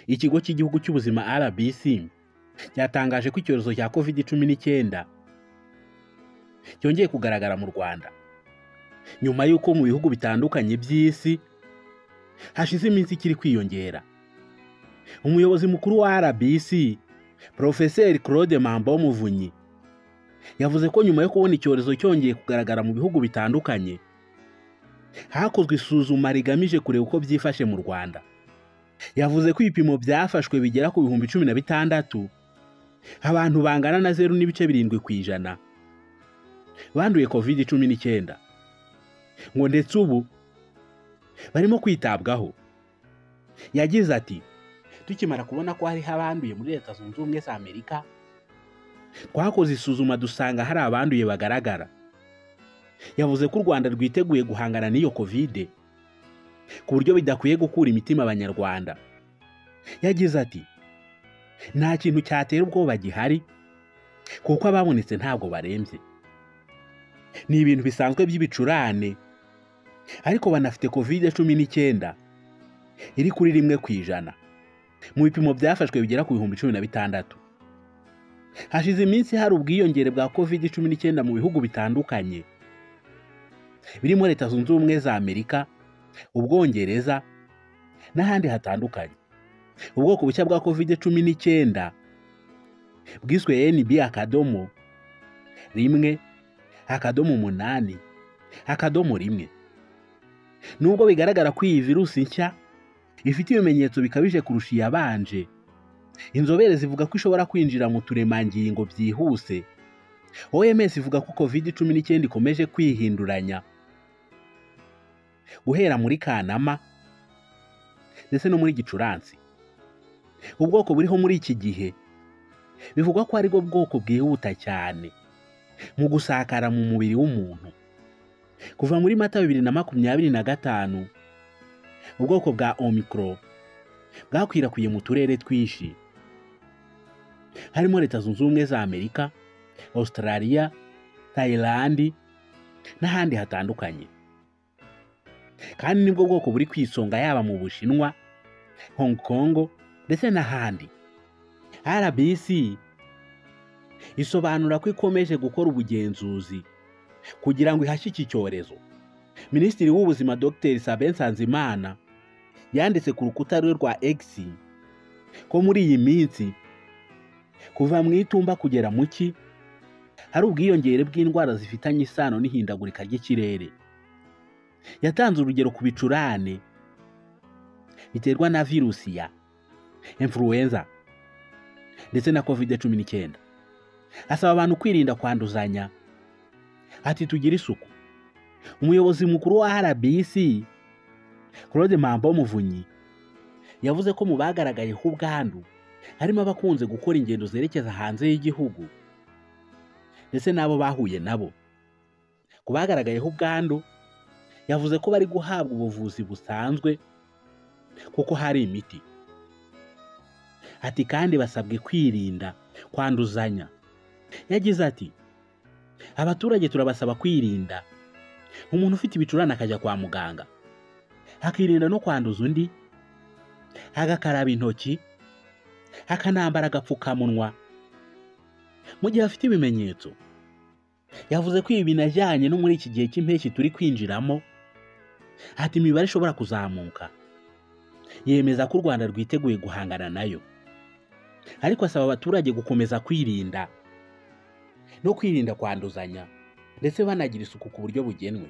Ikigo cy'igihugu cy'ubuzima RBC cyatangaje ko icyorezo cya COVID-19 cyongeye kugaragara mu Rwanda nyuma y'uko mu bihugu bitandukanye by'isi hashize iminsi kiri kwiyongera. Umuyobozi mukuru wa RBC Professeur Claude Mambo Muvunyi yavuze ko nyuma yo kubona icyorezo cyongeye kugaragara mu bihugu bitandukanye hakozwe isuzuma rigamije kureba uko byifashe mu Rwanda. Yavuze ko ibipimo byafashwe bigera ku 16,000 abantu bangana na 0.7% banduye COVID-19 ngo ndetse ubu barimo kwitabwaho. Yagize ati tukimara kubona ko hari abanduye muri Leta Zunze Ubumwe za Amerika twakoze isuzuma dusanga hari abanduye bagaragara. Yavuze ko u Rwanda rwiteguye guhangana n'iyo COVID ku buryo bidakwiye gukura imitima abanyarwanda. Yagize ati nta kintu cyatera ubwoba gihari kuko ababonetse ntabwo barembye, ni ibintu bisanzwe by'ibicurane ariko banafite COVID-19 iri kuri 1% mu bipimo byafashwe bigera ku 16,000. Hashize iminsi hari ubwiyongere bwa COVID-19 mu bihugu bitandukanye birimo Leta Zunze Ubumwe za Amerika, Ubwongereza n'ahandi hatandukanye. Ubwoko bushya bwa COVID-19 bwiswe NB-1.8.1. Nubwo bigaragara ko iyi virusi nshya ifite ibimenyetso bikabije kurusha iyabanje, inzobere zivuga ko ishobora kwinjira mu turemangingo byihuse. OMS ivuga ko COVID-19 ikomeje kwihinduranya guhera muri Kanama ndetse no muri Gicurasi. Ubwoko buriho muri iki gihe bivugwa ko ari bwo bwoko bwihuta cyane mu gusakara mu mubiri w'umuntu. Kuva muri Mata 2025 ubwoko bwa Omicron bwakwirakwiye mu turere twishi harimo Leta Zunze Ubumwe za Amerika, Australia, Thailand n'ahandi hatandukanye. Kandi nibwo bwoko buri kwisonga yaba mu Bushinwa, Hong Kong ndetse n'ahandi. RBC isobanura ko ikomeje gukora ubugenzuzi kugira ngo ihashye iki cyorezo. Minisitiri w'Ubuzima Dr. Sabin Nsanzimana yanditse ku rukuta rwe rwa X ko muri iyi minsi kuva mu itumba kugera mu cyi hari ubwiyongere bw'indwara zifitanye isano n'ihindagurika ry'ikirere. Yatanze urugero ku bicurane biterwa na virusi ya influenza ndetse na COVID-19. Asaba abantu kwirinda kwanduzanya. Ati tugire isuku. Umuyobozi mukuru wa RBC Claude Mambo Muvunyi yavuze ko mu bagaragayeho ubwandu harimo abakunze gukora ingendo zerekeza hanze y'igihugu ndetse n'abo bahuye nabo. Ku bagaragayeho ubwandu yavuze ko bari guhabwa ubuvuzi busanzwe kuko hari imiti. Ati kandi basabwe kwirinda kwanduzanya. Yagize ati abaturage turabasaba kwirinda. Umuntu ufite ibicurane akajya kwa muganga akirinda no kwanduza undi, agakaraba intoki, akanambara agapfukamunwa mu gihe afite ibimenyetso. Yavuze ko ibi binajyanye no muri iki gihe cy'impeshyi turi kwinjiramo. Ati imibare ishobora kuzamuka. Yemeza ko u Rwanda rwiteguye guhangana nayo, ariko asaba abaturage gukomeza kwirinda no kwirinda kwanduzanya ndetse banagira isuku ku buryo bugenwe.